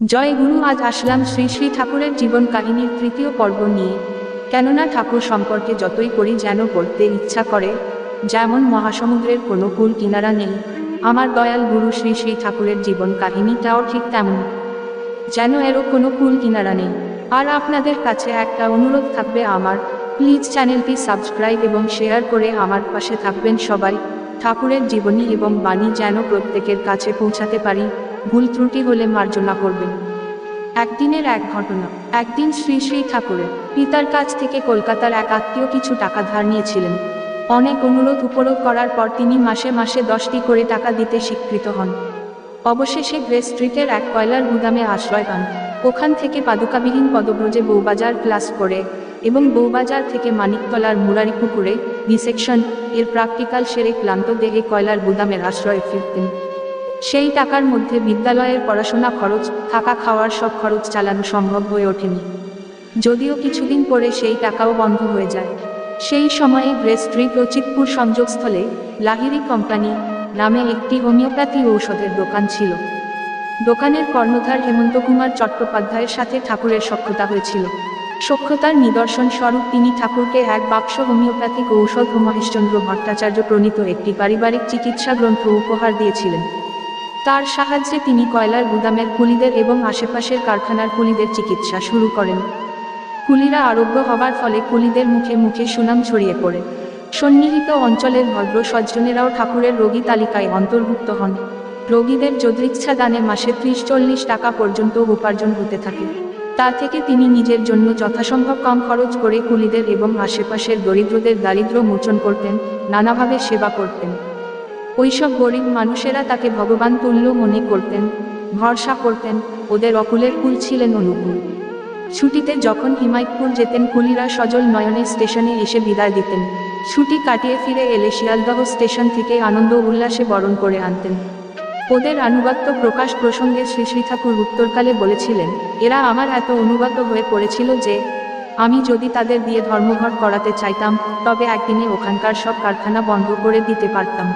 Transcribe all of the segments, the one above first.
জয় গুরু। আজ আসলাম শ্রী শ্রী ঠাকুরের জীবন কাহিনীর তৃতীয় পর্ব নিয়ে। কেননা ঠাকুর সম্পর্কে যতই পড়ি যেন পড়তে ইচ্ছা করে, যেমন মহাসমুদ্রের কোনো কূল কিনারা নেই, আমার দয়াল গুরু শ্রী শ্রী ঠাকুরের জীবন কাহিনীটাও ঠিক তেমন, যেন এরও কোনো কূল কিনারা নেই। আর আপনাদের কাছে একটা অনুরোধ থাকবে আমার, প্লিজ চ্যানেলটি সাবস্ক্রাইব এবং শেয়ার করে আমার পাশে থাকবেন সবাই। ঠাকুরের জীবনী এবং বাণী যেন প্রত্যেকের কাছে পৌঁছাতে পারি, ভুল ত্রুটি হলে মার্জনা করবেন। একদিনের এক ঘটনা। একদিন শ্রী শ্রী ঠাকুরের পিতার কাছ থেকে কলকাতার এক আত্মীয় কিছু টাকা ধার নিয়েছিলেন। অনেক অনুরোধ উপরোধ করার পর তিনি মাসে মাসে 10টি করে টাকা দিতে স্বীকৃত হন। অবশেষে গ্রে স্ট্রিটের এক কয়লার গুদামে আশ্রয় পান। ওখান থেকে পাদুকাবিহীন পদব্রজে বউবাজার ক্লাস করে এবং বউবাজার থেকে মানিকতলার মুরারিপুকুরে ডিসেকশন এর প্র্যাকটিক্যাল সেরে ক্লান্ত দেহে কয়লার গুদামের আশ্রয়ে ফিরতেন। সেই টাকার মধ্যে বিদ্যালয়ের পড়াশোনা খরচ, থাকা খাওয়ার সব খরচ চালানো সম্ভব হয়ে ওঠেনি, যদিও কিছুদিন পরে সেই টাকাও বন্ধ হয়ে যায়। সেই সময়ে গ্রে স্ট্রিট ও চিতপুর সংযোগস্থলে লাহিড়ী কোম্পানি নামে একটি হোমিওপ্যাথি ঔষধের দোকান ছিল। দোকানের কর্ণধার হেমন্ত কুমার চট্টোপাধ্যায়ের সাথে ঠাকুরের সখ্যতা হয়েছিল। সখ্যতার নিদর্শন স্বরূপ তিনি ঠাকুরকে এক বাক্স হোমিওপ্যাথিক ঔষধ ও মহেশচন্দ্র ভট্টাচার্য প্রণীত একটি পারিবারিক চিকিৎসা গ্রন্থ উপহার দিয়েছিলেন। তার সাহায্যে তিনি কয়লার গুদামের কুলিদের এবং আশেপাশের কারখানার কুলিদের চিকিৎসা শুরু করেন। কুলিরা আরোগ্য হবার ফলে কুলিদের মুখে মুখে সুনাম ছড়িয়ে পড়ে। সন্নিহিত অঞ্চলের ভদ্র সজ্জনেরাও ঠাকুরের রোগী তালিকায় অন্তর্ভুক্ত হন। রোগীদের যদৃচ্ছা দানে মাসে 30-40 টাকা পর্যন্ত উপার্জন হতে থাকে। তা থেকে তিনি নিজের জন্য যথাসম্ভব কম খরচ করে কুলিদের এবং আশেপাশের দরিদ্রদের দারিদ্র্য মোচন করতেন, নানাভাবে সেবা করতেন। ওইসব গরিব মানুষেরা তাকে ভগবান তুল্য মনে করতেন, ভরসা করতেন। ওদের অকুলের কুল ছিলেন অনুকূল। ছুটিতে যখন হিমায়তপুর যেতেন কুলিরা সজল নয়নে স্টেশনে এসে বিদায় দিতেন। ছুটি কাটিয়ে ফিরে এলে শিয়ালদহ স্টেশন থেকে আনন্দ উল্লাসে বরণ করে আনতেন। ওদের আনুগত্য প্রকাশ প্রসঙ্গে শ্রী শ্রী ঠাকুর উত্তরকালে বলেছিলেন, এরা আমার এত অনুগত হয়ে পড়েছিল যে আমি যদি তাদের দিয়ে ধর্মঘট করাতে চাইতাম তবে একদিনে ওখানকার সব কারখানা বন্ধ করে দিতে পারতাম।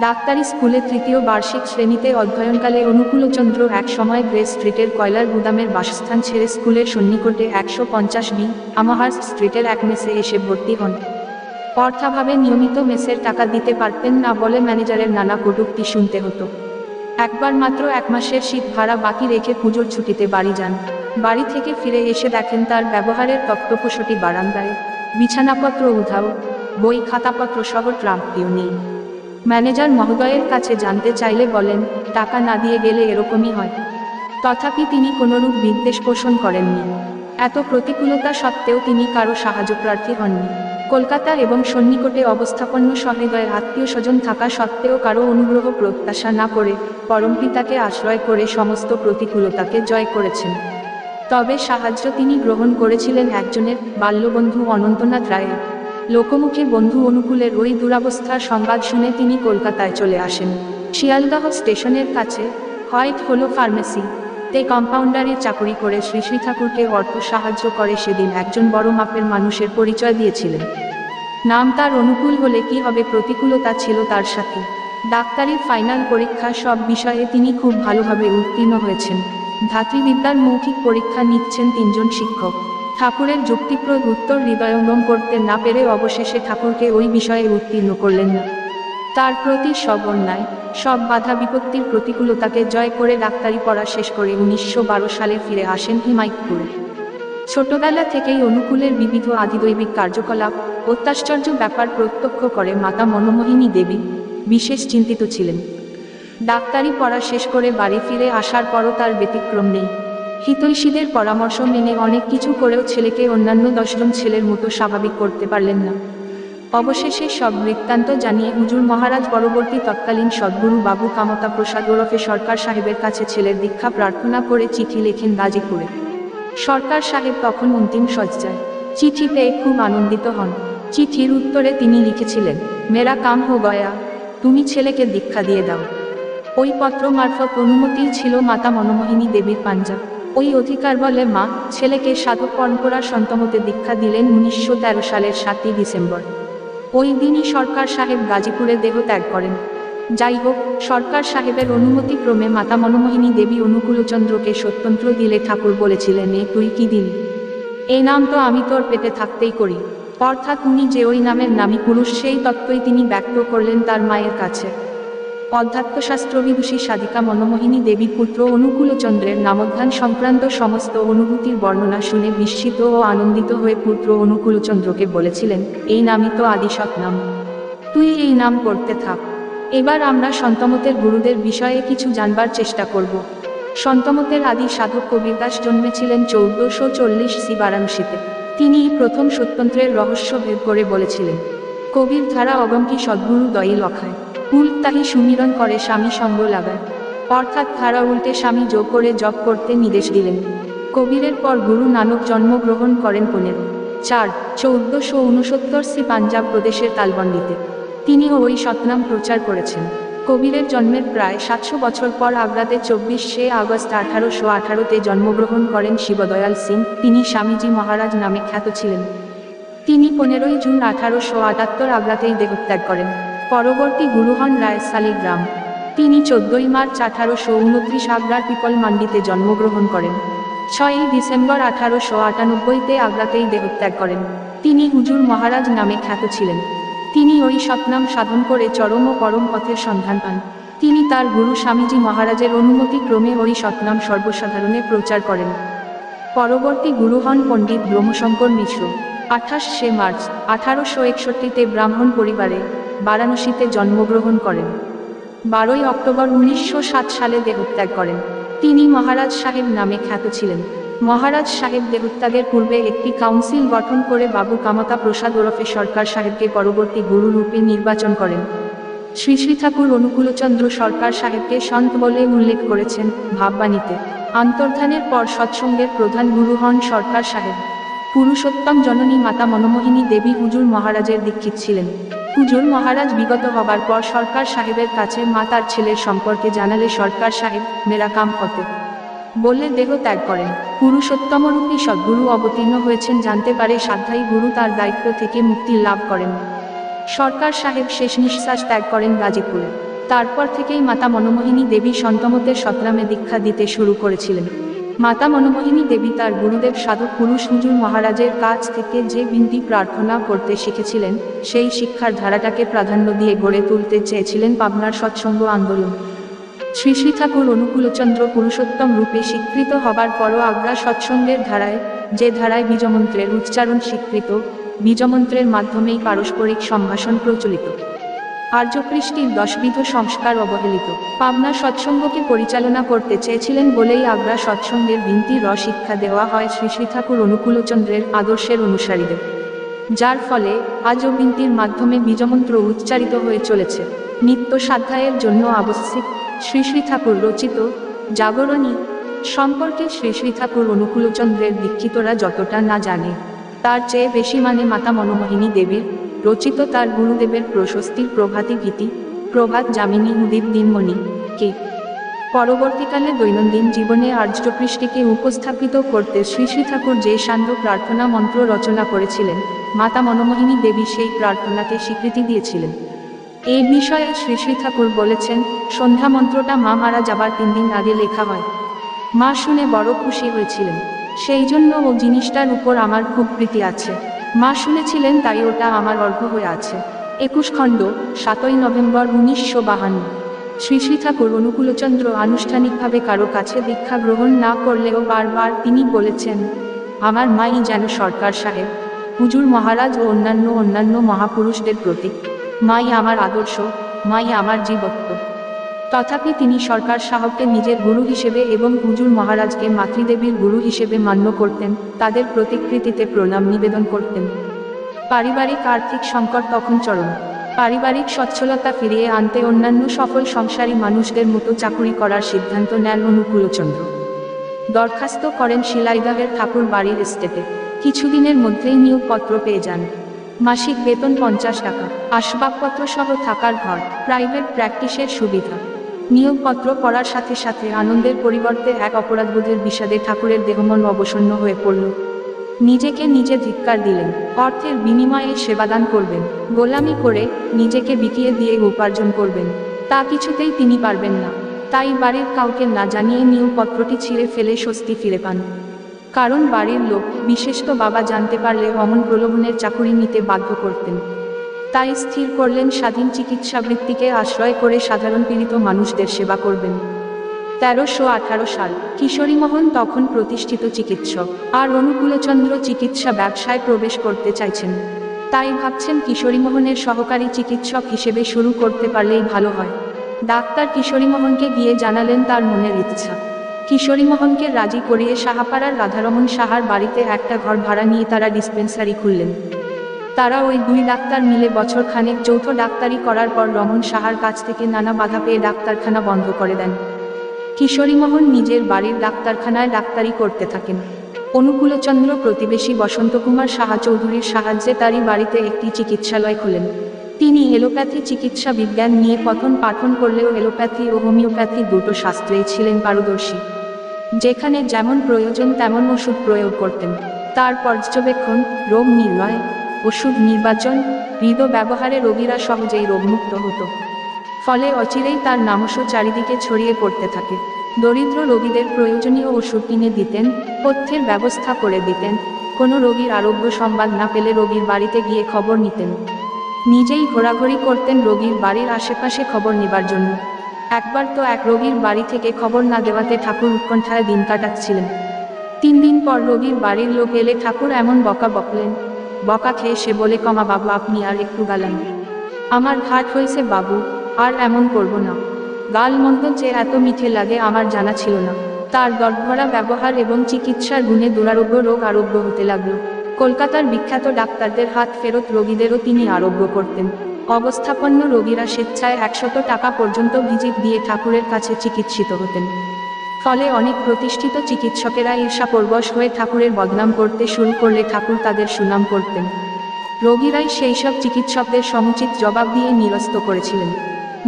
ডাক্তারি স্কুলে তৃতীয় বার্ষিক শ্রেণীতে অধ্যয়নকালে অনুকূলচন্দ্র এক সময় গ্রে স্ট্রিটের কয়লার গুদামের বাসস্থান ছেড়ে স্কুলের সন্নিকটে 150 আমাহার্স্ট স্ট্রিটের এক মেসে এসে ভর্তি হন। অর্থাভাবে নিয়মিত মেসের টাকা দিতে পারতেন না বলে ম্যানেজারের নানা কটূক্তি শুনতে হতো। একবার মাত্র 1 মাসের শীত ভাড়া বাকি রেখে পুজোর ছুটিতে বাড়ি যান। বাড়ি থেকে ফিরে এসে দেখেন তার ব্যবহারের তক্তপোষটি বারান্দায়, বিছানাপত্র উধাও, বই খাতাপত্র সহ ট্রাঙ্কটিও নেই। ম্যানেজার মহোদয়ের কাছে জানতে চাইলে বলেন, টাকা না দিয়ে গেলে এরকমই হয়। তথাপি তিনি কোনরূপ বিদ্বেষ পোষণ করেননি। এত প্রতিকূলতা সত্ত্বেও তিনি কারো সাহায্যপ্রার্থী হননি। কলকাতা এবং সন্নিকটে অবস্থাপন্ন সহৃদয় আত্মীয় স্বজন থাকা সত্ত্বেও কারো অনুগ্রহ প্রত্যাশা না করে পরমপিতাকে আশ্রয় করে সমস্ত প্রতিকূলতাকে জয় করেছেন। তবে সাহায্য তিনি গ্রহণ করেছিলেন একজনের, বাল্যবন্ধু অনন্তনাথ রায়ের। লোকমুখে বন্ধু অনুকূলের ওই দুরাবস্থার সংবাদ শুনে তিনি কলকাতায় চলে আসেন। শিয়ালদহ স্টেশনের কাছে হোয়াইট হলো ফার্মেসি তে কম্পাউন্ডারের চাকরি করে শ্রী শ্রী ঠাকুরকে অর্থ সাহায্য করে সেদিন একজন বড় মাপের মানুষের পরিচয় দিয়েছিলেন। নাম তার অনুকূল হলে কি হবে, প্রতিকূলতা ছিল তার সাথে। ডাক্তারির ফাইনাল পরীক্ষা সব বিষয়ে তিনি খুব ভালোভাবে উত্তীর্ণ হয়েছেন। ধাত্রীবিদ্যার মৌখিক পরীক্ষা নিচ্ছেন 3 জন শিক্ষক। ঠাকুরের যুক্তিপ্রদ উত্তর হৃদয়ঙ্গম করতে না পেরে অবশেষে ঠাকুরকে ওই বিষয়ে উত্তীর্ণ করলেন না। তার প্রতি সব অন্যায়, সব বাধা বিপত্তির প্রতিকূলতাকে জয় করে ডাক্তারি পড়া শেষ করে 1912 সালে ফিরে আসেন হিমায়তপুরে। ছোটবেলা থেকেই অনুকূলের বিবিধ আদিদৈবিক কার্যকলাপ, অত্যাশ্চর্য ব্যাপার প্রত্যক্ষ করে মাতা মনমোহিনী দেবী বিশেষ চিন্তিত ছিলেন। ডাক্তারি পড়া শেষ করে বাড়ি ফিরে আসার পরও তার ব্যতিক্রম নেই। হিতৈষীদের পরামর্শ মেনে অনেক কিছু করেও ছেলেকে অন্যান্য 10 জন ছেলের মতো স্বাভাবিক করতে পারলেন না। অবশেষে সব বৃত্তান্ত জানিয়ে হুজুর মহারাজ পরবর্তী তৎকালীন সদ্গুরু বাবু কামতা প্রসাদ ওরফে সরকার সাহেবের কাছে ছেলের দীক্ষা প্রার্থনা করে চিঠি লেখেন গাজীপুরে। সরকার সাহেব তখন অন্তিম শয্যায়। চিঠি পেয়ে খুব আনন্দিত হন। চিঠির উত্তরে তিনি লিখেছিলেন, মেরা কাম হো গয়া, তুমি ছেলেকে দীক্ষা দিয়ে দাও। ওই পত্র মারফত অনুমতিই ছিল মাতা মনমোহিনী দেবীর পাঞ্জাব। ওই অধিকার বলে মা ছেলেকে সাধক পরম্পরার সন্তমতে দীক্ষা দিলেন 1913 সালের 7 ডিসেম্বর। ওই দিনই সরকার সাহেব গাজীপুরে দেহ ত্যাগ করেন। যাই হোক, সরকার সাহেবের অনুমতিক্রমে মাতা মনমোহিনী দেবী অনুকূলচন্দ্রকে স্বতন্ত্র দিলে ঠাকুর বলেছিলেন, এ তুই কি দিলি? এই নাম তো আমি তোর পেটে থাকতেই করি। অর্থাৎ উনি যে ওই নামের নামী পুরুষ, সেই তত্ত্বই তিনি ব্যক্ত করলেন তার মায়ের কাছে। অধ্যাত্মশাস্ত্রবিদুষী সাধিকা মনমোহিনী দেবীর পুত্র অনুকূলচন্দ্রের নামোত্থান সংক্রান্ত সমস্ত অনুভূতির বর্ণনা শুনে বিস্মিত ও আনন্দিত হয়ে পুত্র অনুকূলচন্দ্রকে বলেছিলেন, এই নামই তো আদি সৎ নাম, তুই এই নাম করতে থাক। এবার আমরা সন্তমতের গুরুদের বিষয়ে কিছু জানবার চেষ্টা করব। সন্তমতের আদি সাধক কবিরদাস জন্মেছিলেন 1440 বারাণসীতে। তিনিই প্রথম সত্যন্ত্রের রহস্য ভেদ করে বলেছিলেন। কবির ধারা অগমকি সদ্গুরু দয়ী লখায়, উল্ট তাহি সুমিরন করে স্বামী সঙ্গ লাগায়। অর্থাৎ ধারা উল্টে স্বামী যোগ করে জপ করতে নির্দেশ দিলেন। কবিরের পর গুরু নানক জন্মগ্রহণ করেন 1469 পাঞ্জাব প্রদেশের তালবন্ডিতে। তিনিও ওই সৎনাম প্রচার করেছেন। কবিরের জন্মের প্রায় 700 বছর পর আগ্রাতে 24শে আগস্ট 1818-তে জন্মগ্রহণ করেন শিবদয়াল সিং। তিনি স্বামীজি মহারাজ নামে খ্যাত ছিলেন। তিনি 15ই জুন 1878 আগ্রাতেই দেহত্যাগ করেন। পরবর্তী গুরু হন রায় সালিগ্রাম। তিনি 14ই মার্চ 1829 আগ্রার পিপল মান্ডিতে জন্মগ্রহণ করেন। 6ই ডিসেম্বর 1898-তে আগ্রাতেই দেহত্যাগ করেন। তিনি হুজুর মহারাজ নামে খ্যাত ছিলেন। তিনি ওই সৎনাম সাধন করে চরম ও পরম পথের সন্ধান পান। তিনি তার গুরু স্বামীজি মহারাজের অনুমতিক্রমে ওই সৎনাম সর্বসাধারণে প্রচার করেন। পরবর্তী গুরু হন পণ্ডিত ব্রহ্মশঙ্কর মিশ্র। 28শে মার্চ 1861-তে ব্রাহ্মণ পরিবারে বারাণসীতে জন্মগ্রহণ করেন। 12ই অক্টোবর 1907 সালে দেহত্যাগ করেন। তিনি মহারাজ সাহেব নামে খ্যাত ছিলেন। মহারাজ সাহেব দেহত্যাগের পূর্বে একটি কাউন্সিল গঠন করে বাবু কামতা প্রসাদ ওরফে সরকার সাহেবকে পরবর্তী গুরু রূপে নির্বাচন করেন। শ্রী শ্রী ঠাকুর অনুকূলচন্দ্র সরকার সাহেবকে সন্ত বলে উল্লেখ করেছেন ভাববাণীতে। অন্তর্ধানের পর সৎসঙ্গের প্রধান গুরু হন সরকার সাহেব। পুরুষোত্তম জননী মাতা মনমোহিনী দেবী হুজুর মহারাজের দীক্ষিত ছিলেন। হুজুর মহারাজ বিগত হবার পর সরকার সাহেবের কাছে মা তার ছেলের সম্পর্কে জানালে সরকার সাহেব মেরা কাম হতে বলে দেহ ত্যাগ করেন। পুরুষোত্তমরূপী সদ্গুরু অবতীর্ণ হয়েছেন জানতে পারে সাধ্যায়ী গুরু তার দায়িত্ব থেকে মুক্তি লাভ করেন। সরকার সাহেব শেষ নিঃশ্বাস ত্যাগ করেন গাজীপুরে। তারপর থেকেই মাতা মনমোহিনী দেবী সন্তমতের সৎনামে দীক্ষা দিতে শুরু করেছিলেন। মাতা মনমোহিনী দেবী তার গুরুদেব সাধক পুরুষ হুজুর মহারাজের কাছ থেকে যে বিনতি প্রার্থনা করতে শিখেছিলেন, সেই শিক্ষার ধারাটাকে প্রাধান্য দিয়ে গড়ে তুলতে চেয়েছিলেন পাবনার সৎসঙ্গ আন্দোলন। শ্রী শ্রী ঠাকুর অনুকূলচন্দ্র পুরুষোত্তম রূপে স্বীকৃত হবার পরও আগ্রা সৎসঙ্গের ধারায়, যে ধারায় বীজমন্ত্রের উচ্চারণ স্বীকৃত, বীজমন্ত্রের মাধ্যমেই পারস্পরিক সম্ভাষণ প্রচলিত, আর্যকৃষ্টির 10বিধ সংস্কার অবহেলিত, পাবনা সৎসঙ্গকে পরিচালনা করতে চেয়েছিলেন বলেই আগ্রা সৎসঙ্গের বিনতি শিক্ষা দেওয়া হয় শ্রী শ্রী ঠাকুর অনুকূলচন্দ্রের আদর্শের অনুসারীদের। যার ফলে আজও বিনতির মাধ্যমে বীজমন্ত্র উচ্চারিত হয়ে চলেছে। নিত্য সাধ্যায়ের জন্য আবশ্যিক শ্রী শ্রী ঠাকুর রচিত জাগরণী সম্পর্কে শ্রী শ্রী ঠাকুর অনুকূলচন্দ্রের দীক্ষিতরা যতটা না জানে, তার চেয়ে বেশি মানে মাতা মনমোহিনী দেবীর রচিত তার গুরুদেবের প্রশস্তির প্রভাতী গীতি, প্রভাত যামিনী উদীপ দিনমণি কে। পরবর্তীকালে দৈনন্দিন জীবনে আর্যকৃষ্টিকে উপস্থাপিত করতে শ্রী শ্রী ঠাকুর যে সান্ধ্য প্রার্থনা মন্ত্র রচনা করেছিলেন, মাতা মনমোহিনী দেবী সেই প্রার্থনাকে স্বীকৃতি দিয়েছিলেন। এই বিষয়ে শ্রী শ্রী ঠাকুর বলেছেন, সন্ধ্যা মন্ত্রটা মা মারা যাবার 3 দিন আগে লেখা হয়। মা শুনে বড় খুশি হয়েছিলেন, সেই জন্য ও জিনিসটার উপর আমার খুব প্রীতি আছে। মা শুনেছিলেন তাই ওটা আমার অর্ঘ্য হয়ে আছে। 21 খণ্ড 7ই নভেম্বর 1952। শ্রী শ্রী ঠাকুর অনুকূলচন্দ্র আনুষ্ঠানিকভাবে কারো কাছে দীক্ষা গ্রহণ না করলেও বারবার তিনি বলেছেন, আমার মাই যেন সরকার সাহেব, হুজুর মহারাজ ও অন্যান্য মহাপুরুষদের প্রতীক। মাই আমার আদর্শ, মাই আমার জীবত্ব। তথাপি তিনি সরকার সাহেবকে নিজের গুরু হিসেবে এবং হুজুর মহারাজকে মাতৃদেবীর গুরু হিসেবে মান্য করতেন, তাদের প্রতিকৃতিতে প্রণাম নিবেদন করতেন। পারিবারিক আর্থিক সংকট তখন চরম। পারিবারিক সচ্ছলতা ফিরিয়ে আনতে অন্যান্য সফল সংসারী মানুষদের মতো চাকুরি করার সিদ্ধান্ত নেন অনুকূলচন্দ্র। দরখাস্ত করেন শিলাইদহের ঠাকুর বাড়ির এস্টেটে। কিছুদিনের মধ্যেই নিয়োগপত্র পেয়ে যান। মাসিক বেতন 50 টাকা, আসবাবপত্র সহ থাকার ঘর, প্রাইভেট প্র্যাকটিসের সুবিধা। নিয়োগপত্র পড়ার সাথে সাথে আনন্দের পরিবর্তে এক অপরাধবোধের বিষাদে ঠাকুরের দেহমন অবসন্ন হয়ে পড়ল। নিজেকে নিজে ধিক্কার দিলেন। অর্থের বিনিময়ে সেবাদান করবেন, গোলামি করে নিজেকে বিকিয়ে দিয়ে উপার্জন করবেন। তা কিছুতেই তিনি পারবেন না। তাই বাড়ির কাউকে না জানিয়ে নিয়োগপত্রটি ছিঁড়ে ফেলে স্বস্তি ফিরে পান। কারণ বাড়ির লোক, বিশেষত বাবা, জানতে পারলে অমন প্রলোভনের চাকুরি নিতে বাধ্য করতেন। তাই স্থির করলেন স্বাধীন চিকিৎসাবৃত্তিকে আশ্রয় করে সাধারণ পীড়িত মানুষদের সেবা করবেন। 1318 সাল। কিশোরীমোহন তখন প্রতিষ্ঠিত চিকিৎসক, আর অনুকূলচন্দ্র চিকিৎসা ব্যবসায় প্রবেশ করতে চাইছেন। তাই ভাবছেন কিশোরীমোহনের সহকারী চিকিৎসক হিসেবে শুরু করতে পারলেই ভালো হয়। ডাক্তার কিশোরীমোহনকে গিয়ে জানালেন তার মনের ইচ্ছা। কিশোরীমোহনকে রাজি করিয়ে সাহাপাড়ার রাধারমণ সাহার বাড়িতে একটা ঘর ভাড়া নিয়ে তারা ডিসপেন্সারি খুললেন। তারা ওই 2 ডাক্তার মিলে বছর খানেক যৌথ ডাক্তারি করার পর রমণ সাহার কাছ থেকে নানা বাধা পেয়ে ডাক্তারখানা বন্ধ করে দেন। কিশোরীমোহন নিজের বাড়ির ডাক্তারখানায় ডাক্তারি করতে থাকেন। অনুকূলচন্দ্র প্রতিবেশী বসন্তকুমার সাহা চৌধুরীর সাহায্যে তারই বাড়িতে একটি চিকিৎসালয় খোলেন। তিনি এলোপ্যাথি চিকিৎসা বিজ্ঞান নিয়ে পঠন পাঠন করলেও এলোপ্যাথি ও হোমিওপ্যাথি দুটো শাস্ত্রেই ছিলেন পারদর্শী। যেখানে যেমন প্রয়োজন তেমন ওষুধ প্রয়োগ করতেন। তার পর্যবেক্ষণ, রোগ নির্ণয়, ওষুধ নির্বাচন, হৃদ ব্যবহারে রোগীরা সহজেই রোগমুক্ত হতো। ফলে অচিরেই তার নামশ চারিদিকে ছড়িয়ে পড়তে থাকে। দরিদ্র রোগীদের প্রয়োজনীয় ওষুধ কিনে দিতেন, পথ্যের ব্যবস্থা করে দিতেন। কোনো রোগীর আরোগ্য সংবাদ না পেলে রোগীর বাড়িতে গিয়ে খবর নিতেন। নিজেই ঘোরাঘুরি করতেন রোগীর বাড়ির আশেপাশে খবর নেবার জন্য। একবার তো এক রোগীর বাড়ি থেকে খবর না দেওয়াতে ঠাকুর উৎকণ্ঠায় দিন কাটাচ্ছিলেন। 3 দিন পর রোগীর বাড়ির লোক এলে ঠাকুর এমন বকা বকলেন, বকা খেয়ে সে বলে, কমা বাবু, আপনি আর একটু গালান। আমার ঘাট হয়েছে বাবু, আর এমন করব না। গাল মন্দ যে এত মিঠে লাগে আমার জানা ছিল না। তার দরভরা ব্যবহার এবং চিকিৎসার গুণে দুরারোগ্য রোগ আরোগ্য হতে লাগলো। কলকাতার বিখ্যাত ডাক্তারদের হাত ফেরত রোগীদেরও তিনি আরোগ্য করতেন। অবস্থাপন্ন রোগীরা স্বেচ্ছায় 100 টাকা পর্যন্ত ভিজিট দিয়ে ঠাকুরের কাছে চিকিৎসিত হতেন। ফলে অনেক প্রতিষ্ঠিত চিকিৎসকেরা ঈর্ষাপরবশ হয়ে ঠাকুরের বদনাম করতে শুরু করলে ঠাকুর তাদের সুনাম করতেন। রোগীরাই সেই সব চিকিৎসকদের সমুচিত জবাব দিয়ে নিরস্ত করেছিলেন।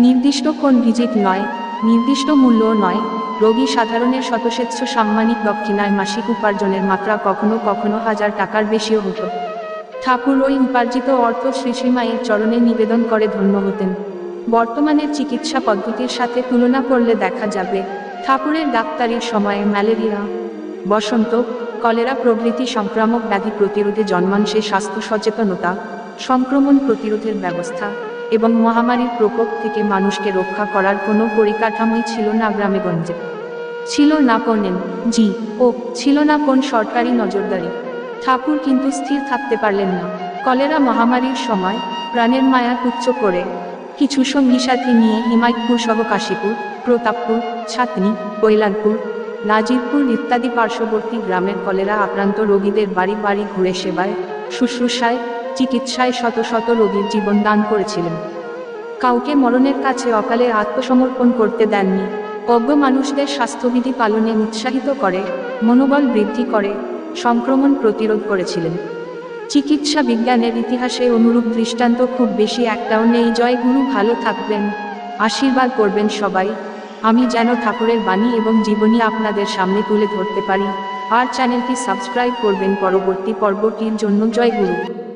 নির্দিষ্ট কোন ভিজিট নয়, নির্দিষ্ট মূল্যও নয়, রোগী সাধারণের শতস্বেচ্ছ সাম্মানিক দক্ষিণায় মাসিক উপার্জনের মাত্রা কখনো কখনো 1000 টাকার বেশিও হতো। ঠাকুর ওই উপার্জিত অর্থ শ্রীশ্রীমায়ের চরণে নিবেদন করে ধন্য হতেন। বর্তমানের চিকিৎসা পদ্ধতির সাথে তুলনা করলে দেখা যাবে ঠাকুরের ডাক্তারির সময়ে ম্যালেরিয়া, বসন্ত, কলেরা প্রভৃতি সংক্রামক ব্যাধি প্রতিরোধে জন্মাংশে স্বাস্থ্য সচেতনতা, সংক্রমণ প্রতিরোধের ব্যবস্থা এবং মহামারীর প্রকোপ থেকে মানুষকে রক্ষা করার কোনো পরিকাঠামোই ছিল না গ্রামেগঞ্জে। ছিল না কোন ছিল না কোন সরকারি নজরদারি। ঠাকুর কিন্তু স্থির থাকতে পারলেন না। কলেরা মহামারীর সময় প্রাণের মায়া তুচ্ছ করে কিছু সঙ্গী সাথী নিয়ে হিমায়তপুর সহ কাশীপুর, প্রতাপপুর, ছাতনি, কৈলানপুর, নাজিরপুর ইত্যাদি পার্শ্ববর্তী গ্রামের কলেরা আক্রান্ত রোগীদের বাড়ি বাড়ি ঘুরে সেবায়, শুশ্রূষায়, চিকিৎসায় শত শত রোগীর জীবন দান করেছিলেন। কাউকে মরণের কাছে অকালে আত্মসমর্পণ করতে দেননি। অজ্ঞ মানুষদের স্বাস্থ্যবিধি পালনে উৎসাহিত করে, মনোবল বৃদ্ধি করে, সংক্রমণ প্রতিরোধ করেছিলেন। চিকিৎসা বিজ্ঞানের ইতিহাসে অনুরূপ দৃষ্টান্ত খুব বেশি একটাও নেই। জয় গুরু, ভালো থাকবেন, আশীর্বাদ করবেন সবাই। আমি যেন ঠাকুরের বাণী এবং জীবনী আপনাদের সামনে তুলে ধরতে পারি। আর চ্যানেলটি সাবস্ক্রাইব করবেন পরবর্তী পর্বটির জন্য। জয় গুরু।